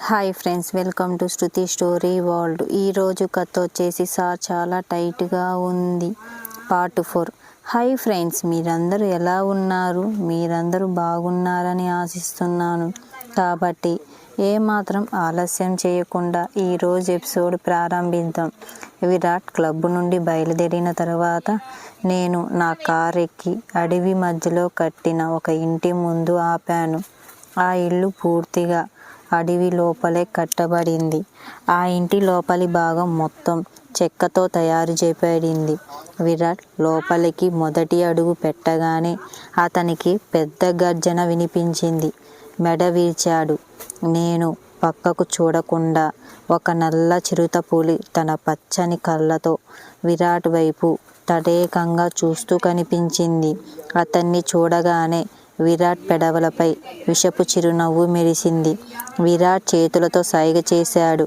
Hi friends, welcome to Shruti story world. ఈరోజు కథ వచ్చేసి సార్ చాలా టైట్గా ఉంది పార్ట్ 4. హాయ్ ఫ్రెండ్స్, మీరందరూ ఎలా ఉన్నారు? మీరందరూ బాగున్నారని ఆశిస్తున్నాను. కాబట్టి ఏమాత్రం ఆలస్యం చేయకుండా ఈరోజు ఎపిసోడ్ ప్రారంభిద్దాం. విరాట్ క్లబ్ నుండి బయలుదేరిన తర్వాత నేను నా కార్ ఎక్కి అడవి మధ్యలో కట్టిన ఒక ఇంటి ముందు ఆపాను. ఆ ఇల్లు పూర్తిగా అడవి లోపలే కట్టబడింది. ఆ ఇంటి లోపలి భాగం మొత్తం చెక్కతో తయారు చేయబడింది. విరాట్ లోపలికి మొదటి అడుగు పెట్టగానే అతనికి పెద్ద గర్జన వినిపించింది. మెడ విరిచాడు. నేను పక్కకు చూడకుండా ఒక నల్ల చిరుతపులి తన పచ్చని కళ్ళతో విరాట్ వైపు తదేకంగా చూస్తూ కనిపించింది. అతన్ని చూడగానే విరాట్ పెదవులపై విషపు చిరునవ్వు మెరిసింది. విరాట్ చేతులతో సైగ చేశాడు.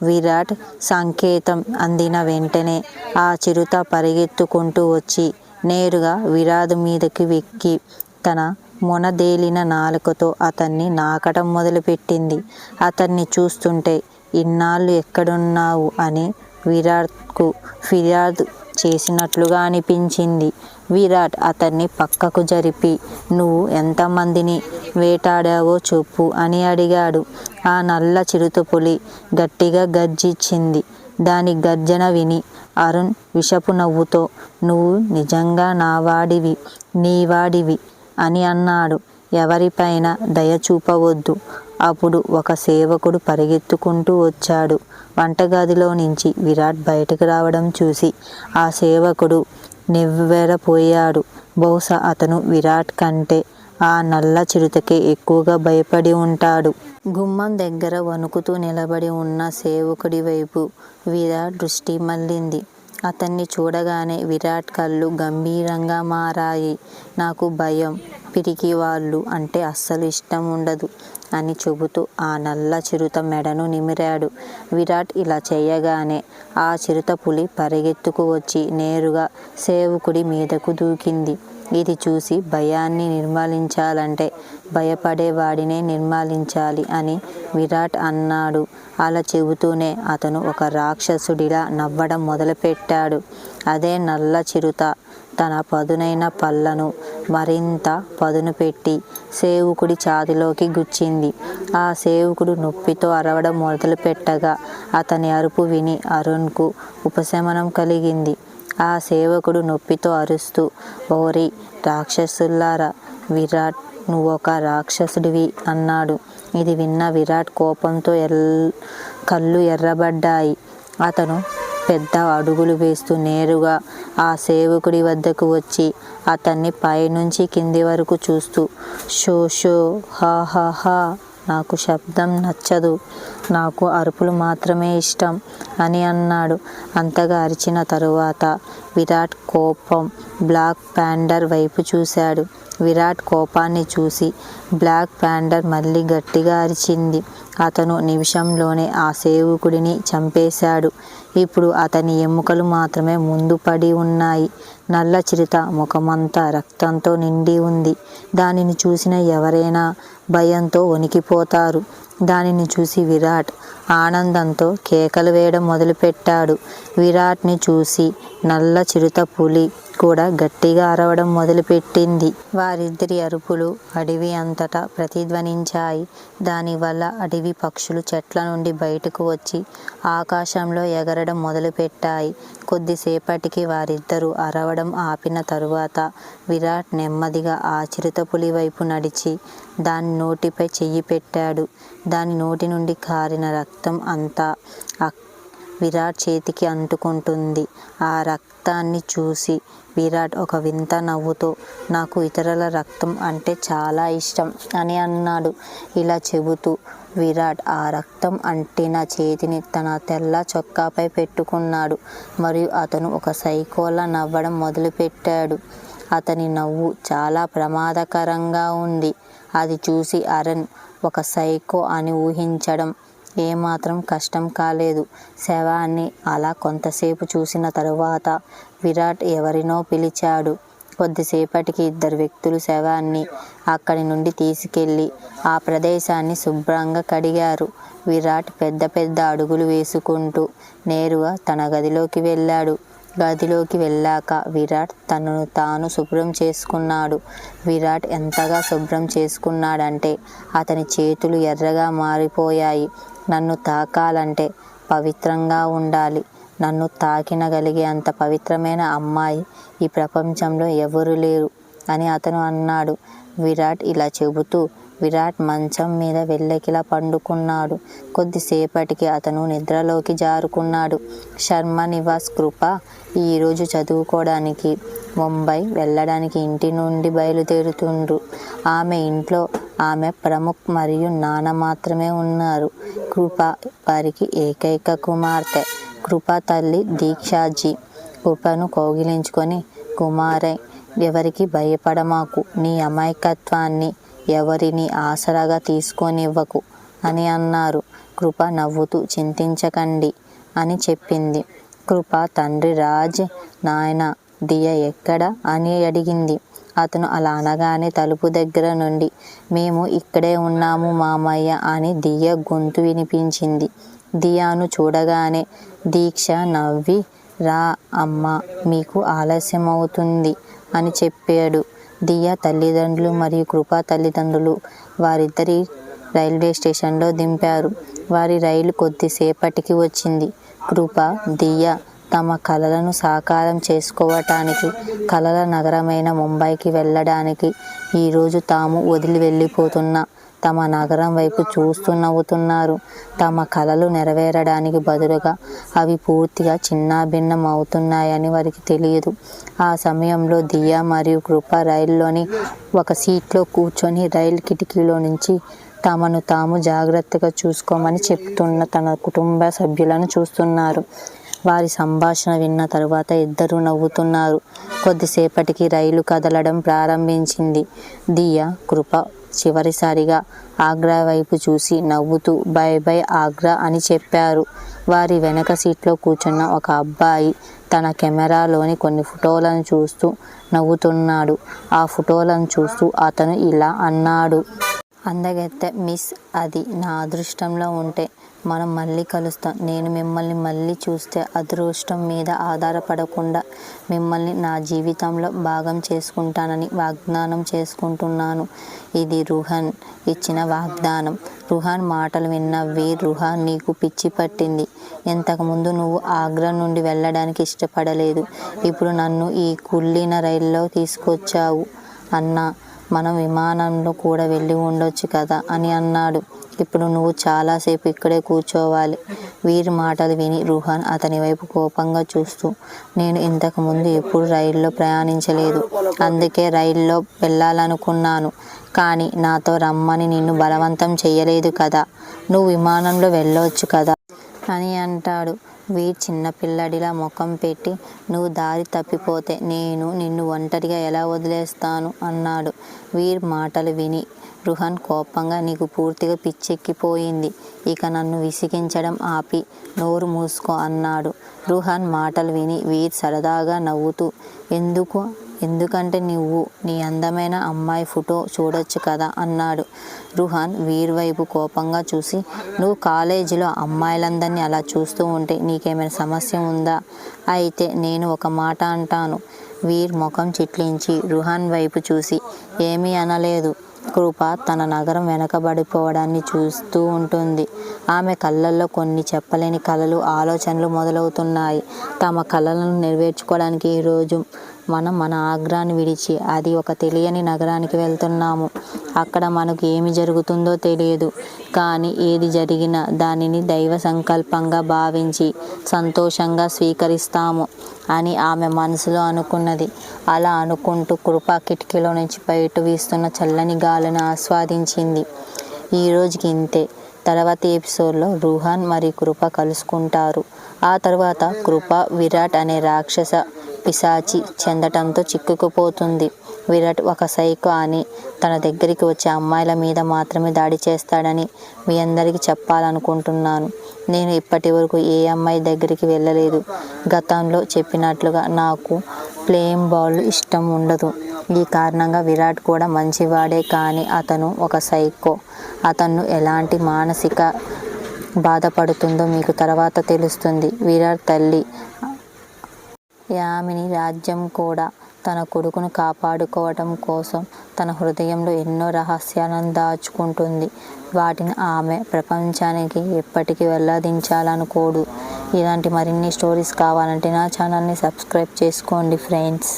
విరాట్ సంకేతం అందిన వెంటనే ఆ చిరుత పరిగెత్తుకుంటూ వచ్చి నేరుగా విరాట్ మీదకి వెక్కి తన మొనదేలిన నాలుకతో అతన్ని నాకటం మొదలుపెట్టింది. అతన్ని చూస్తుంటే ఇన్నాళ్ళు ఎక్కడున్నావు అని విరాట్కు ఫిర్యాదు చేసినట్లుగా అనిపించింది. విరాట్ అతన్ని పక్కకు జరిపి, నువ్వు ఎంతమందిని వేటాడావో చెప్పు అని అడిగాడు. ఆ నల్ల చిరుతపులి గట్టిగా గర్జించింది. దాని గర్జన విని అరుణ్ విషపు నవ్వుతో, నువ్వు నిజంగా నీవాడివి అని అన్నాడు. ఎవరిపైన దయ చూపవద్దు. అప్పుడు ఒక సేవకుడు పరిగెత్తుకుంటూ వచ్చాడు. వంటగదిలో నుంచి విరాట్ బయటకు రావడం చూసి ఆ సేవకుడు నివ్వెరపోయాడు. బహుశా అతను విరాట్ కంటే ఆ నల్ల చిరుతకే ఎక్కువగా భయపడి ఉంటాడు. గుమ్మం దగ్గర వణుకుతూ నిలబడి ఉన్న సేవకుడి వైపు విరాట్ దృష్టి మళ్ళింది. అతన్ని చూడగానే విరాట్ కళ్ళు గంభీరంగా మారాయి. నాకు భయం, పిరికి వాళ్ళు అంటే అస్సలు ఇష్టం ఉండదు అని చెబుతూ ఆ నల్ల చిరుత మెడను నిమిరాడు. విరాట్ ఇలా చేయగానే ఆ చిరుత పులి పరిగెత్తుకు వచ్చి నేరుగా సేవకుడి మీదకు దూకింది. ఇది చూసి భయాన్ని నిర్మూలించాలంటే భయపడేవాడినే నిర్మూలించాలి అని విరాట్ అన్నాడు. అలా చెబుతూనే అతను ఒక రాక్షసుడిలా నవ్వడం మొదలుపెట్టాడు. అదే నల్ల చిరుత తన పదునైన పళ్ళను మరింత పదును పెట్టి సేవకుడి ఛాతీలోకి గుచ్చింది. ఆ సేవకుడు నొప్పితో అరవడం మొదలుపెట్టగా అతని అరుపు విని అరుణ్కు ఉపశమనం కలిగింది. ఆ సేవకుడు నొప్పితో అరుస్తూ, ఓరి రాక్షసులారా, విరాట్ నువ్వొక రాక్షసుడివి అన్నాడు. ఇది విన్న విరాట్ కోపంతో కళ్ళు ఎర్రబడ్డాయి. అతను పెద్ద అడుగులు వేస్తూ నేరుగా ఆ సేవకుడి వద్దకు వచ్చి అతన్ని పైనుంచి కింది వరకు చూస్తూ, షో హా, నాకు శబ్దం నచ్చదు, నాకు అరుపులు మాత్రమే ఇష్టం అని అన్నాడు. అంతగా అరిచిన తరువాత విరాట్ కోపం బ్లాక్ ప్యాంథర్ వైపు చూశాడు. విరాట్ కోపాన్ని చూసి బ్లాక్ ప్యాంథర్ మళ్ళీ గట్టిగా అరిచింది. అతను నిమిషంలోనే ఆ సేవకుడిని చంపేశాడు. ఇప్పుడు అతని ఎముకలు మాత్రమే ముందు పడి ఉన్నాయి. నల్ల చిరుత ముఖమంతా రక్తంతో నిండి ఉంది. దానిని చూసిన ఎవరైనా భయంతో వణికిపోతారు. దానిని చూసి విరాట్ ఆనందంతో కేకలు వేయడం మొదలుపెట్టాడు. విరాట్ని చూసి నల్ల చిరుత పులి కూడా గట్టిగా అరవడం మొదలుపెట్టింది. వారిద్దరి అరుపులు అడవి అంతటా ప్రతిధ్వనించాయి. దానివల్ల అడవి పక్షులు చెట్ల నుండి బయటకు వచ్చి ఆకాశంలో ఎగరడం మొదలుపెట్టాయి. కొద్దిసేపటికి వారిద్దరూ అరవడం ఆపిన తరువాత విరాట్ నెమ్మదిగా ఆ చిరుతపులి వైపు నడిచి దాని నోటిపై చెయ్యి పెట్టాడు. దాని నోటి నుండి కారిన రక్తం అంతా విరాట్ చేతికి అంటుకుంటుంది. ఆ రక్తాన్ని చూసి విరాట్ ఒక వింత నవ్వుతో, నాకు ఇతరుల రక్తం అంటే చాలా ఇష్టం అని అన్నాడు. ఇలా చెబుతూ విరాట్ ఆ రక్తం అంటిన చేతిని తన తెల్ల చొక్కాపై పెట్టుకున్నాడు. మరియు అతను ఒక సైకోలా నవ్వడం మొదలుపెట్టాడు. అతని నవ్వు చాలా ప్రమాదకరంగా ఉంది. అది చూసి అరుణ్ ఒక సైకో అని ఊహించడం ఏమాత్రం కష్టం కాలేదు. శవాన్ని అలా కొంతసేపు చూసిన తరువాత విరాట్ ఎవరినో పిలిచాడు. కొద్దిసేపటికి ఇద్దరు వ్యక్తులు శవాన్ని అక్కడి నుండి తీసుకెళ్లి ఆ ప్రదేశాన్ని శుభ్రంగా కడిగారు. విరాట్ పెద్ద పెద్ద అడుగులు వేసుకుంటూ నేరుగా తన గదిలోకి వెళ్ళాడు. గదిలోకి వెళ్ళాక విరాట్ తనను తాను శుభ్రం చేసుకున్నాడు. విరాట్ ఎంతగా శుభ్రం చేసుకున్నాడంటే అతని చేతులు ఎర్రగా మారిపోయాయి. నన్ను తాకాలంటే పవిత్రంగా ఉండాలి. నన్ను తాకినగలిగే అంత పవిత్రమైన అమ్మాయి ఈ ప్రపంచంలో ఎవరు లేరు అని అతను అన్నాడు. విరాట్ ఇలా చెబుతూ విరాట్ మంచం మీద వెల్లకిలా పండుకున్నాడు. కొద్దిసేపటికి అతను నిద్రలోకి జారుకున్నాడు. శర్మ నివాస్ కృప ఈరోజు చదువుకోవడానికి ముంబై వెళ్ళడానికి ఇంటి నుండి బయలుదేరుతుండ్రు. ఆమె ఇంట్లో ఆమె ప్రముఖ్ మరియు నాన్న మాత్రమే ఉన్నారు. కృప వారికి ఏకైక కుమార్తె. కృప తల్లి దీక్షాజీ కృపను కౌగిలించుకొని, కుమారై, ఎవరికి భయపడమాకు, నీ అమాయకత్వాన్ని ఎవరిని ఆసరాగా తీసుకొనివ్వకు అని అన్నారు. కృప నవ్వుతూ చింతించకండి అని చెప్పింది. కృప తండ్రి రాజ్, నాయన దియ ఎక్కడ అని అడిగింది. అతను అలా అనగానే తలుపు దగ్గర నుండి, మేము ఇక్కడే ఉన్నాము మామయ్య అని దియ గొంతు వినిపించింది. దియాను చూడగానే దీక్ష నవ్వి, రా అమ్మ, మీకు ఆలస్యమవుతుంది అని చెప్పాడు. దియ తల్లిదండ్రులు మరియు కృప తల్లిదండ్రులు వారిద్దరి రైల్వే స్టేషన్లో దింపారు. వారి రైలు కొద్దిసేపటికి వచ్చింది. కృప, దియ తమ కలలను సాకారం చేసుకోవటానికి కలల నగరమైన ముంబైకి వెళ్ళడానికి ఈరోజు తాము వదిలి వెళ్ళిపోతున్న తమ నగరం వైపు చూస్తూ నవ్వుతున్నారు. తమ కలలు నెరవేరడానికి బదులుగా అవి పూర్తిగా చిన్నాభిన్నం అవుతున్నాయని వారికి తెలియదు. ఆ సమయంలో దియా మరియు కృప రైల్లోని ఒక సీట్లో కూర్చొని రైలు కిటికీలో నుంచి తమను తాము జాగ్రత్తగా చూసుకోమని చెప్తున్న తన కుటుంబ సభ్యులను చూస్తున్నారు. వారి సంభాషణ విన్న తరువాత ఇద్దరూ నవ్వుతున్నారు. కొద్దిసేపటికి రైలు కదలడం ప్రారంభించింది. దియా, కృప చివరిసారిగా ఆగ్రా వైపు చూసి నవ్వుతూ బై బై ఆగ్రా అని చెప్పారు. వారి వెనక సీట్లో కూర్చున్న ఒక అబ్బాయి తన కెమెరాలోని కొన్ని ఫోటోలను చూస్తూ నవ్వుతున్నాడు. ఆ ఫోటోలను చూస్తూ అతను ఇలా అన్నాడు. అందగత్తె మిస్, అది నా అదృష్టంలో ఉంటే మనం మళ్ళీ కలుస్తాం. నేను మిమ్మల్ని మళ్ళీ చూస్తే అదృష్టం మీద ఆధారపడకుండా మిమ్మల్ని నా జీవితంలో భాగం చేసుకుంటానని వాగ్దానం చేసుకుంటున్నాను. ఇది రుహాన్ ఇచ్చిన వాగ్దానం. రుహాన్ మాటలు విన్న వీర్, రుహాన్, నీకు పిచ్చి పట్టింది. ఇంతకుముందు నువ్వు ఆగ్రా నుండి వెళ్ళడానికి ఇష్టపడలేదు. ఇప్పుడు నన్ను ఈ కుళ్ళిన రైల్లో తీసుకొచ్చావు అన్నా. మనం విమానంలో కూడా వెళ్ళి ఉండొచ్చు కదా అని అన్నాడు. ఇప్పుడు నువ్వు చాలాసేపు ఇక్కడే కూర్చోవాలి. వీరి మాటలు విని రుహాన్ అతని వైపు కోపంగా చూస్తూ, నేను ఇంతకుముందు ఎప్పుడు రైల్లో ప్రయాణించలేదు. అందుకే రైల్లో వెళ్ళాలనుకున్నాను. కానీ నాతో రమ్మని నిన్ను బలవంతం చేయలేదు కదా. నువ్వు విమానంలో వెళ్ళొచ్చు కదా అని అంటాడు. వీర్ చిన్నపిల్లడిలా ముఖం పెట్టి, నువ్వు దారి తప్పిపోతే నేను నిన్ను ఒంటరిగా ఎలా వదిలేస్తాను అన్నాడు. వీర్ మాటలు విని రుహాన్ కోపంగా, నీకు పూర్తిగా పిచ్చెక్కిపోయింది. ఇక నన్ను విసిగించడం ఆపి నోరు మూసుకో అన్నాడు. రుహాన్ మాటలు విని వీర్ సరదాగా నవ్వుతూ, ఎందుకంటే నువ్వు నీ అందమైన అమ్మాయి ఫోటో చూడొచ్చు కదా అన్నాడు. రుహాన్ వీర్ వైపు కోపంగా చూసి, నువ్వు కాలేజీలో అమ్మాయిలందరినీ అలా చూస్తూ ఉంటే నీకేమైనా సమస్య ఉందా? అయితే నేను ఒక మాట అంటాను. వీర్ ముఖం చిట్లించి రుహాన్ వైపు చూసి, ఏమీ అనలేదు. కృప తన నగరం వెనకబడిపోవడాన్ని చూస్తూ ఉంటుంది. ఆమె కళ్ళల్లో కొన్ని చెప్పలేని కలలు, ఆలోచనలు మొదలవుతున్నాయి. తమ కలలను నెరవేర్చుకోవడానికి ఈరోజు మనం మన ఆగ్రాని విడిచి అది ఒక తెలియని నగరానికి వెళ్తున్నాము. అక్కడ మనకు ఏమి జరుగుతుందో తెలియదు. కానీ ఏది జరిగినా దానిని దైవ సంకల్పంగా భావించి సంతోషంగా స్వీకరిస్తాము అని ఆమె మనసులో అనుకున్నది. అలా అనుకుంటూ కృప కిటికీలో నుంచి బయట వీస్తున్న చల్లని గాలిని ఆస్వాదించింది. ఈ రోజుకి ఇంతే. తర్వాతి ఎపిసోడ్లో రుహాన్ మరియు కృప కలుసుకుంటారు. ఆ తర్వాత కృప విరాట్ అనే రాక్షస పిశాచి చెందటంతో చిక్కుకుపోతుంది. విరాట్ ఒక సైకో అని, తన దగ్గరికి వచ్చే అమ్మాయిల మీద మాత్రమే దాడి చేస్తాడని మీ అందరికీ చెప్పాలనుకుంటున్నాను. నేను ఇప్పటి వరకు ఏ అమ్మాయి దగ్గరికి వెళ్ళలేదు. గతంలో చెప్పినట్లుగా నాకు ప్లేయింగ్ బాల్ ఇష్టం ఉండదు. ఈ కారణంగా విరాట్ కూడా మంచివాడే, కానీ అతను ఒక సైకో. అతను ఎలాంటి మానసిక బాధపడుతుందో మీకు తర్వాత తెలుస్తుంది. విరాట్ తల్లి యామిని రాజ్యం కూడా తన కొడుకును కాపాడుకోవటం కోసం తన హృదయంలో ఎన్నో రహస్యాలను దాచుకుంటుంది. వాటిని ఆమె ప్రపంచానికి ఎప్పటికీ వెల్లడించాలనుకోదు. ఇలాంటి మరిన్ని స్టోరీస్ కావాలంటే నా ఛానల్ని సబ్స్క్రైబ్ చేసుకోండి ఫ్రెండ్స్.